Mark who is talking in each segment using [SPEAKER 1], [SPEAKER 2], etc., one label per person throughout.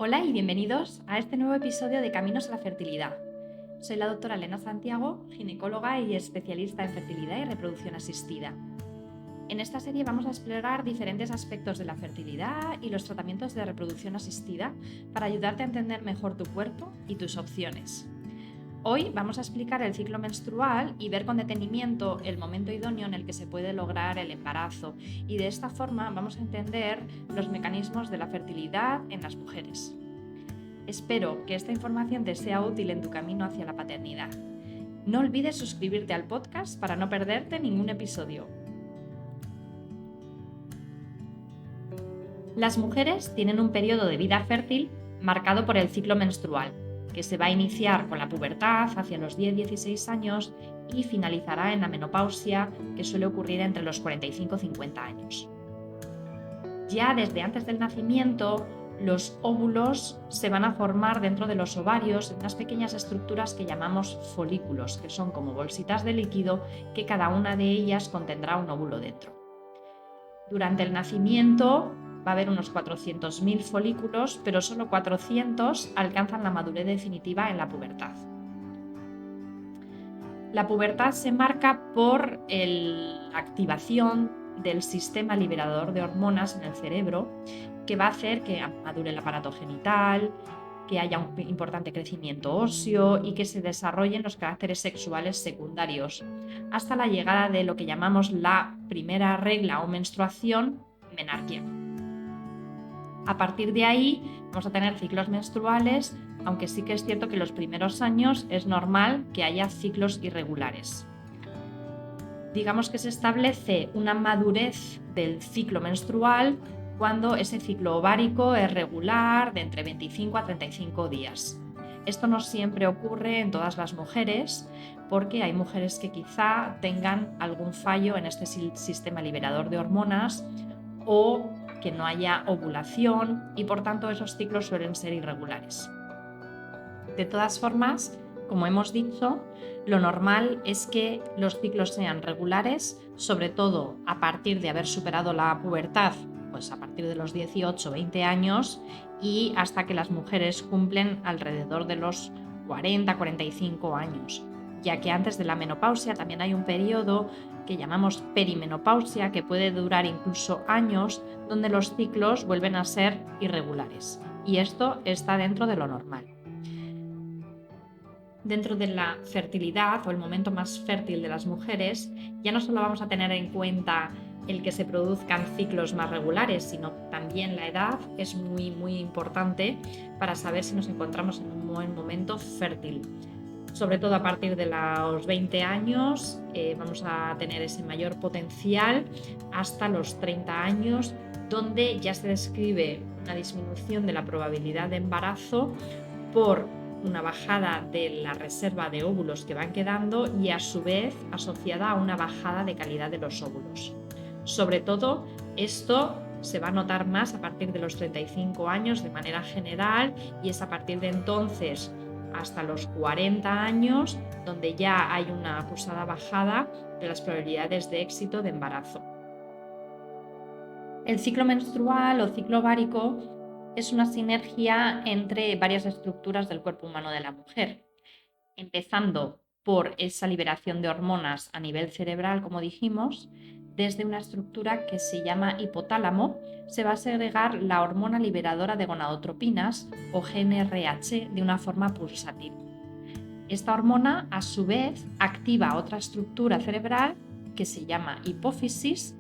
[SPEAKER 1] Hola y bienvenidos a este nuevo episodio de Caminos a la Fertilidad. Soy la doctora Elena Santiago, ginecóloga y especialista en fertilidad y reproducción asistida. En esta serie vamos a explorar diferentes aspectos de la fertilidad y los tratamientos de reproducción asistida para ayudarte a entender mejor tu cuerpo y tus opciones. Hoy vamos a explicar el ciclo menstrual y ver con detenimiento el momento idóneo en el que se puede lograr el embarazo, y de esta forma vamos a entender los mecanismos de la fertilidad en las mujeres. Espero que esta información te sea útil en tu camino hacia la paternidad. No olvides suscribirte al podcast para no perderte ningún episodio. Las mujeres tienen un periodo de vida fértil marcado por el ciclo menstrual, que se va a iniciar con la pubertad hacia los 10-16 años y finalizará en la menopausia, que suele ocurrir entre los 45 y 50 años. Ya desde antes del nacimiento, los óvulos se van a formar dentro de los ovarios en unas pequeñas estructuras que llamamos folículos, que son como bolsitas de líquido que cada una de ellas contendrá un óvulo dentro. Durante el nacimiento va a haber unos 400.000 folículos, pero solo 400 alcanzan la madurez definitiva en la pubertad. La pubertad se marca por la activación del sistema liberador de hormonas en el cerebro, que va a hacer que madure el aparato genital, que haya un importante crecimiento óseo y que se desarrollen los caracteres sexuales secundarios, hasta la llegada de lo que llamamos la primera regla o menstruación, menarquia. A partir de ahí vamos a tener ciclos menstruales, aunque sí que es cierto que en los primeros años es normal que haya ciclos irregulares. Digamos que se establece una madurez del ciclo menstrual cuando ese ciclo ovárico es regular, de entre 25 a 35 días. Esto no siempre ocurre en todas las mujeres, porque hay mujeres que quizá tengan algún fallo en este sistema liberador de hormonas o que no haya ovulación, y por tanto esos ciclos suelen ser irregulares. De todas formas, como hemos dicho, lo normal es que los ciclos sean regulares, sobre todo a partir de haber superado la pubertad, pues a partir de los 18-20 años, y hasta que las mujeres cumplen alrededor de los 40-45 años, ya que antes de la menopausia también hay un periodo que llamamos perimenopausia, que puede durar incluso años, donde los ciclos vuelven a ser irregulares, y esto está dentro de lo normal. Dentro de la fertilidad o el momento más fértil de las mujeres, ya no solo vamos a tener en cuenta el que se produzcan ciclos más regulares, sino también la edad es muy importante para saber si nos encontramos en un buen momento fértil. Sobre todo a partir de los 20 años vamos a tener ese mayor potencial hasta los 30 años, donde ya se describe una disminución de la probabilidad de embarazo por una bajada de la reserva de óvulos que van quedando y a su vez asociada a una bajada de calidad de los óvulos. Sobre todo, esto se va a notar más a partir de los 35 años de manera general, y es a partir de entonces hasta los 40 años donde ya hay una acusada bajada de las probabilidades de éxito de embarazo. El ciclo menstrual o ciclo ovárico es una sinergia entre varias estructuras del cuerpo humano de la mujer, empezando por esa liberación de hormonas a nivel cerebral, como dijimos. Desde una estructura que se llama hipotálamo se va a segregar la hormona liberadora de gonadotropinas o GnRH de una forma pulsátil. Esta hormona, a su vez, activa otra estructura cerebral que se llama hipófisis,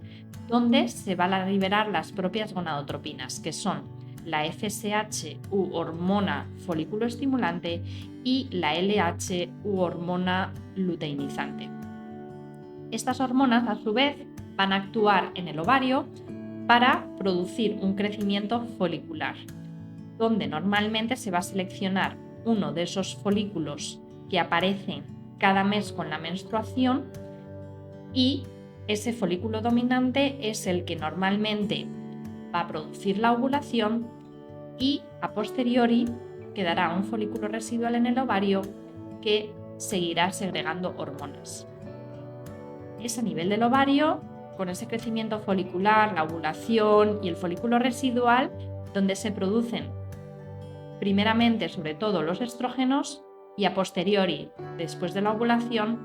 [SPEAKER 1] donde se van a liberar las propias gonadotropinas, que son la FSH u hormona folículo estimulante y la LH u hormona luteinizante. Estas hormonas, a su vez, van a actuar en el ovario para producir un crecimiento folicular, donde normalmente se va a seleccionar uno de esos folículos que aparecen cada mes con la menstruación, y ese folículo dominante es el que normalmente va a producir la ovulación, y a posteriori quedará un folículo residual en el ovario que seguirá segregando hormonas. Es a nivel del ovario, con ese crecimiento folicular, la ovulación y el folículo residual, donde se producen primeramente sobre todo los estrógenos y a posteriori, después de la ovulación,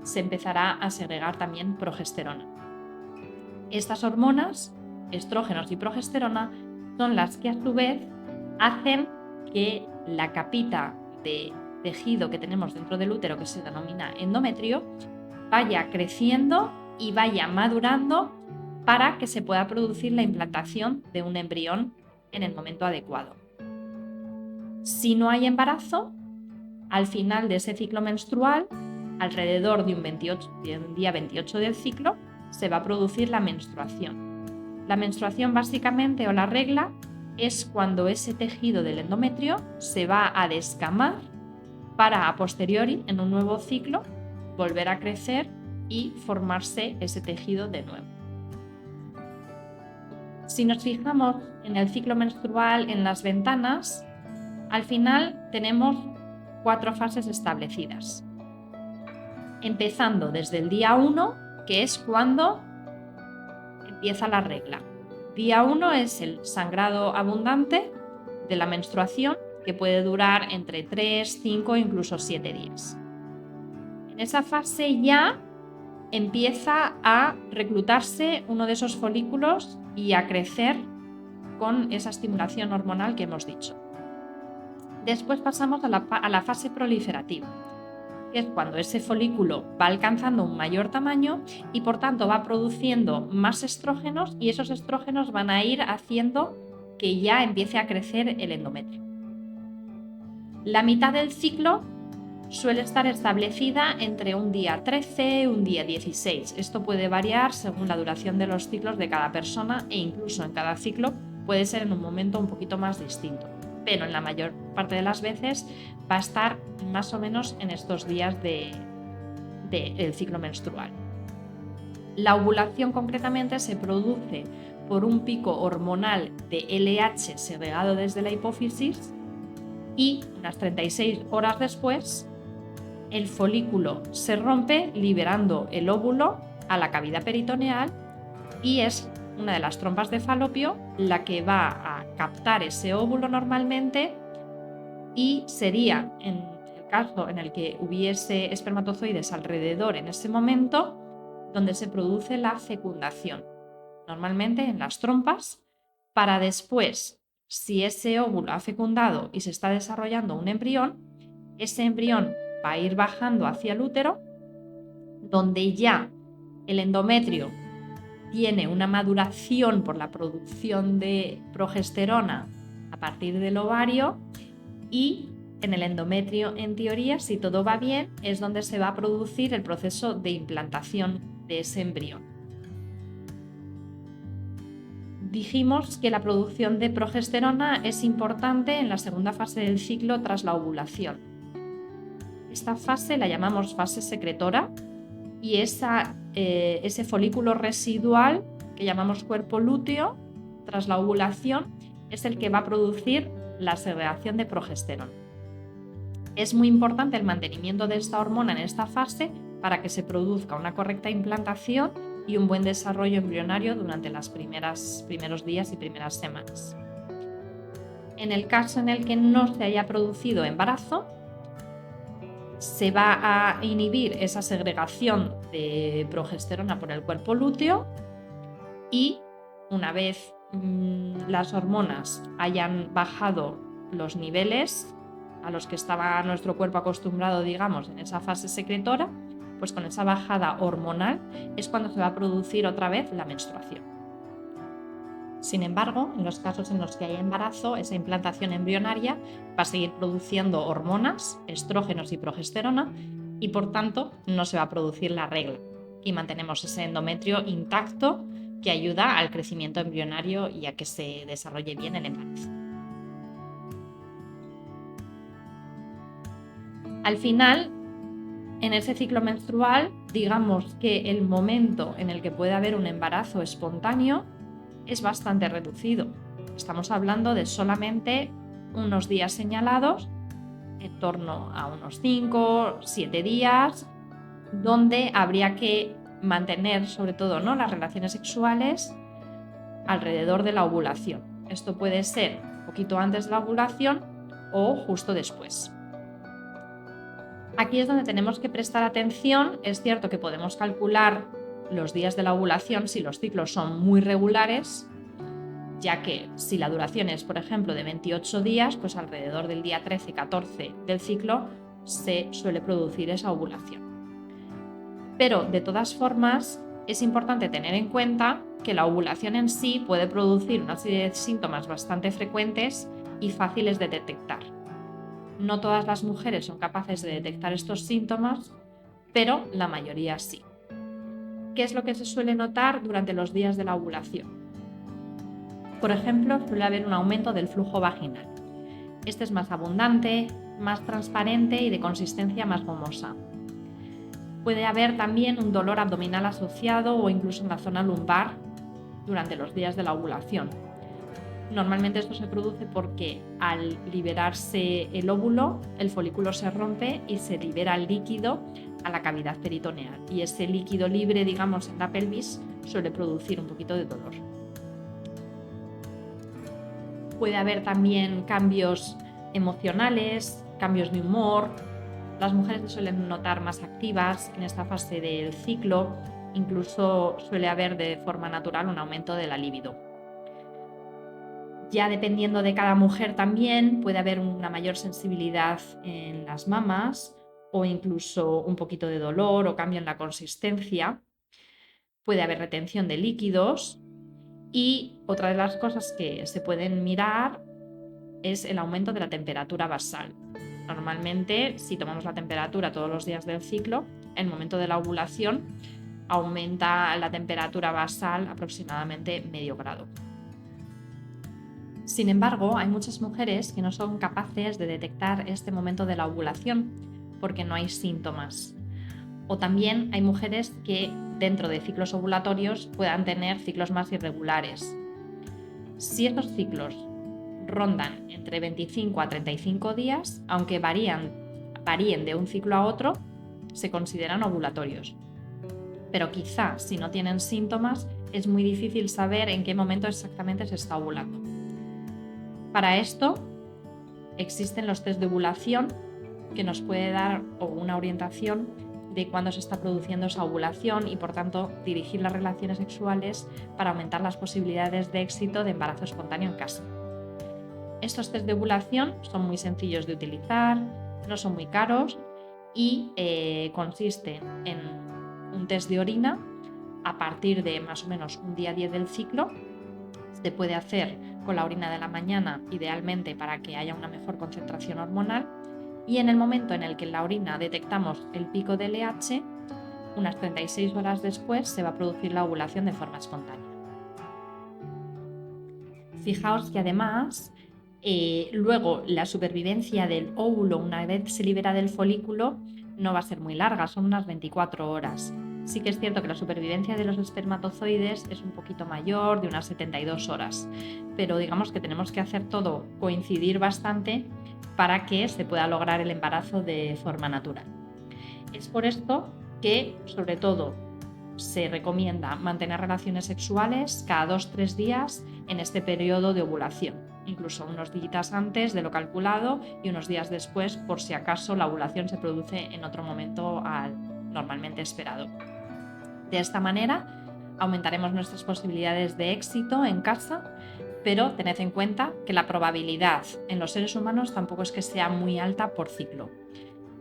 [SPEAKER 1] se empezará a segregar también progesterona. Estas hormonas, estrógenos y progesterona, son las que a su vez hacen que la capita de tejido que tenemos dentro del útero, que se denomina endometrio, vaya creciendo y vaya madurando para que se pueda producir la implantación de un embrión en el momento adecuado. Si no hay embarazo, al final de ese ciclo menstrual, alrededor de un día 28 del ciclo, se va a producir la menstruación. La menstruación básicamente, o la regla, es cuando ese tejido del endometrio se va a descamar para a posteriori, en un nuevo ciclo, volver a crecer y formarse ese tejido de nuevo. Si nos fijamos en el ciclo menstrual, en las ventanas, al final tenemos 4 fases establecidas. Empezando desde el día 1, que es cuando empieza la regla. Día 1 es el sangrado abundante de la menstruación, que puede durar entre 3, 5 e incluso 7 días. En esa fase ya empieza a reclutarse uno de esos folículos y a crecer con esa estimulación hormonal que hemos dicho. Después pasamos a la fase proliferativa, que es cuando ese folículo va alcanzando un mayor tamaño y por tanto va produciendo más estrógenos, y esos estrógenos van a ir haciendo que ya empiece a crecer el endometrio. La mitad del ciclo suele estar establecida entre un día 13 y un día 16. Esto puede variar según la duración de los ciclos de cada persona, e incluso en cada ciclo puede ser en un momento un poquito más distinto, pero en la mayor parte de las veces va a estar más o menos en estos días del ciclo menstrual. La ovulación concretamente se produce por un pico hormonal de LH segregado desde la hipófisis, y unas 36 horas después el folículo se rompe liberando el óvulo a la cavidad peritoneal, y es una de las trompas de falopio la que va a captar ese óvulo normalmente, y sería, en el caso en el que hubiese espermatozoides alrededor en ese momento, donde se produce la fecundación, normalmente en las trompas, para después, si ese óvulo ha fecundado y se está desarrollando un embrión, ese embrión va a ir bajando hacia el útero, donde ya el endometrio tiene una maduración por la producción de progesterona a partir del ovario, y en el endometrio, en teoría, si todo va bien, es donde se va a producir el proceso de implantación de ese embrión. Dijimos que la producción de progesterona es importante en la segunda fase del ciclo tras la ovulación. Esta fase la llamamos fase secretora, y ese folículo residual que llamamos cuerpo lúteo tras la ovulación es el que va a producir la segregación de progesterona. Es muy importante el mantenimiento de esta hormona en esta fase para que se produzca una correcta implantación y un buen desarrollo embrionario durante los primeros días y primeras semanas. En el caso en el que no se haya producido embarazo, se va a inhibir esa segregación de progesterona por el cuerpo lúteo, y una vez las hormonas hayan bajado los niveles a los que estaba nuestro cuerpo acostumbrado, digamos, en esa fase secretora, pues con esa bajada hormonal es cuando se va a producir otra vez la menstruación. Sin embargo, en los casos en los que hay embarazo, esa implantación embrionaria va a seguir produciendo hormonas, estrógenos y progesterona, y por tanto no se va a producir la regla, y mantenemos ese endometrio intacto que ayuda al crecimiento embrionario y a que se desarrolle bien el embarazo. Al final, en ese ciclo menstrual, digamos que el momento en el que puede haber un embarazo espontáneo es bastante reducido. Estamos hablando de solamente unos días señalados, en torno a unos 5 o 7 días, donde habría que mantener sobre todo, ¿no?, las relaciones sexuales alrededor de la ovulación. Esto puede ser un poquito antes de la ovulación o justo después. Aquí es donde tenemos que prestar atención. Es cierto que podemos calcular los días de la ovulación si los ciclos son muy regulares, ya que si la duración es, por ejemplo, de 28 días, pues alrededor del día 13-14 del ciclo se suele producir esa ovulación. Pero de todas formas es importante tener en cuenta que la ovulación en sí puede producir una serie de síntomas bastante frecuentes y fáciles de detectar. No todas las mujeres son capaces de detectar estos síntomas, pero la mayoría sí. ¿Qué es lo que se suele notar durante los días de la ovulación? Por ejemplo, suele haber un aumento del flujo vaginal. Este es más abundante, más transparente y de consistencia más gomosa. Puede haber también un dolor abdominal asociado o incluso en la zona lumbar durante los días de la ovulación. Normalmente esto se produce porque al liberarse el óvulo, el folículo se rompe y se libera el líquido a la cavidad peritoneal. Y ese líquido libre, digamos, en la pelvis suele producir un poquito de dolor. Puede haber también cambios emocionales, cambios de humor. Las mujeres se suelen notar más activas en esta fase del ciclo, incluso suele haber de forma natural un aumento de la libido. Ya dependiendo de cada mujer también puede haber una mayor sensibilidad en las mamas o incluso un poquito de dolor o cambio en la consistencia. Puede haber retención de líquidos y otra de las cosas que se pueden mirar es el aumento de la temperatura basal. Normalmente, si tomamos la temperatura todos los días del ciclo, en el momento de la ovulación aumenta la temperatura basal aproximadamente medio grado. Sin embargo, hay muchas mujeres que no son capaces de detectar este momento de la ovulación porque no hay síntomas. O también hay mujeres que dentro de ciclos ovulatorios puedan tener ciclos más irregulares. Si estos ciclos rondan entre 25 a 35 días, aunque varíen de un ciclo a otro, se consideran ovulatorios. Pero quizá si no tienen síntomas es muy difícil saber en qué momento exactamente se está ovulando. Para esto existen los test de ovulación que nos puede dar una orientación de cuándo se está produciendo esa ovulación y por tanto dirigir las relaciones sexuales para aumentar las posibilidades de éxito de embarazo espontáneo en casa. Estos test de ovulación son muy sencillos de utilizar, no son muy caros y consisten en un test de orina a partir de más o menos un día 10 del ciclo. Se puede hacer con la orina de la mañana, idealmente para que haya una mejor concentración hormonal, y en el momento en el que en la orina detectamos el pico de LH, unas 36 horas después se va a producir la ovulación de forma espontánea. Fijaos que además luego la supervivencia del óvulo una vez se libera del folículo no va a ser muy larga, son unas 24 horas. Sí que es cierto que la supervivencia de los espermatozoides es un poquito mayor, de unas 72 horas, pero digamos que tenemos que hacer todo coincidir bastante para que se pueda lograr el embarazo de forma natural. Es por esto que, sobre todo, se recomienda mantener relaciones sexuales cada 2-3 días en este periodo de ovulación, incluso unos días antes de lo calculado y unos días después por si acaso la ovulación se produce en otro momento al normalmente esperado. De esta manera aumentaremos nuestras posibilidades de éxito en casa, pero tened en cuenta que la probabilidad en los seres humanos tampoco es que sea muy alta por ciclo.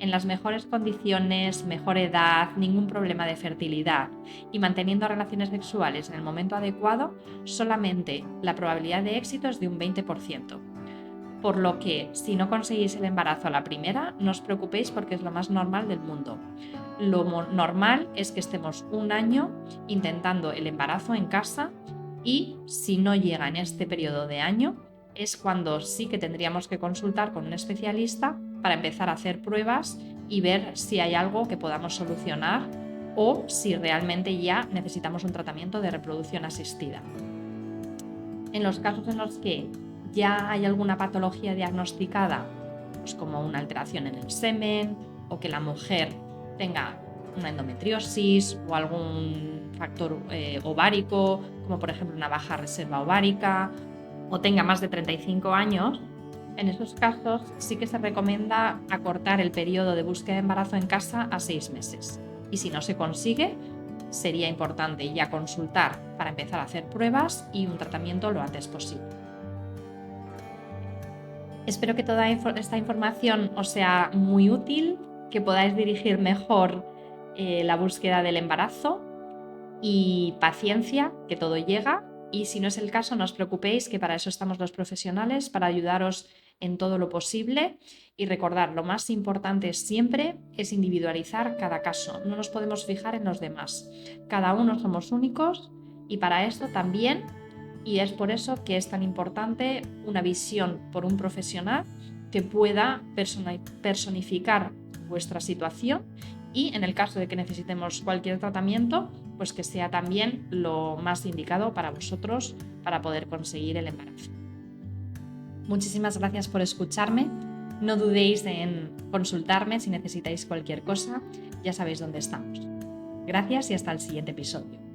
[SPEAKER 1] En las mejores condiciones, mejor edad, ningún problema de fertilidad y manteniendo relaciones sexuales en el momento adecuado, solamente la probabilidad de éxito es de un 20%. Por lo que, si no conseguís el embarazo a la primera, no os preocupéis porque es lo más normal del mundo. Lo normal es que estemos un año intentando el embarazo en casa y si no llega en este periodo de año, es cuando sí que tendríamos que consultar con un especialista para empezar a hacer pruebas y ver si hay algo que podamos solucionar o si realmente ya necesitamos un tratamiento de reproducción asistida. En los casos en los que ya hay alguna patología diagnosticada, pues como una alteración en el semen o que la mujer tenga una endometriosis o algún factor ovárico, como por ejemplo una baja reserva ovárica, o tenga más de 35 años, En esos casos sí que se recomienda acortar el periodo de búsqueda de embarazo en casa a 6 meses. Y si no se consigue, sería importante ya consultar para empezar a hacer pruebas y un tratamiento lo antes posible. Espero que toda esta información os sea muy útil, que podáis dirigir mejor la búsqueda del embarazo y paciencia, que todo llega. Y si no es el caso, no os preocupéis, que para eso estamos los profesionales, para ayudaros en todo lo posible. Y recordad, lo más importante siempre es individualizar cada caso. No nos podemos fijar en los demás. Cada uno somos únicos y para esto también, y es por eso que es tan importante una visión por un profesional que pueda personificar vuestra situación y en el caso de que necesitemos cualquier tratamiento, pues que sea también lo más indicado para vosotros para poder conseguir el embarazo. Muchísimas gracias por escucharme. No dudéis en consultarme si necesitáis cualquier cosa. Ya sabéis dónde estamos. Gracias y hasta el siguiente episodio.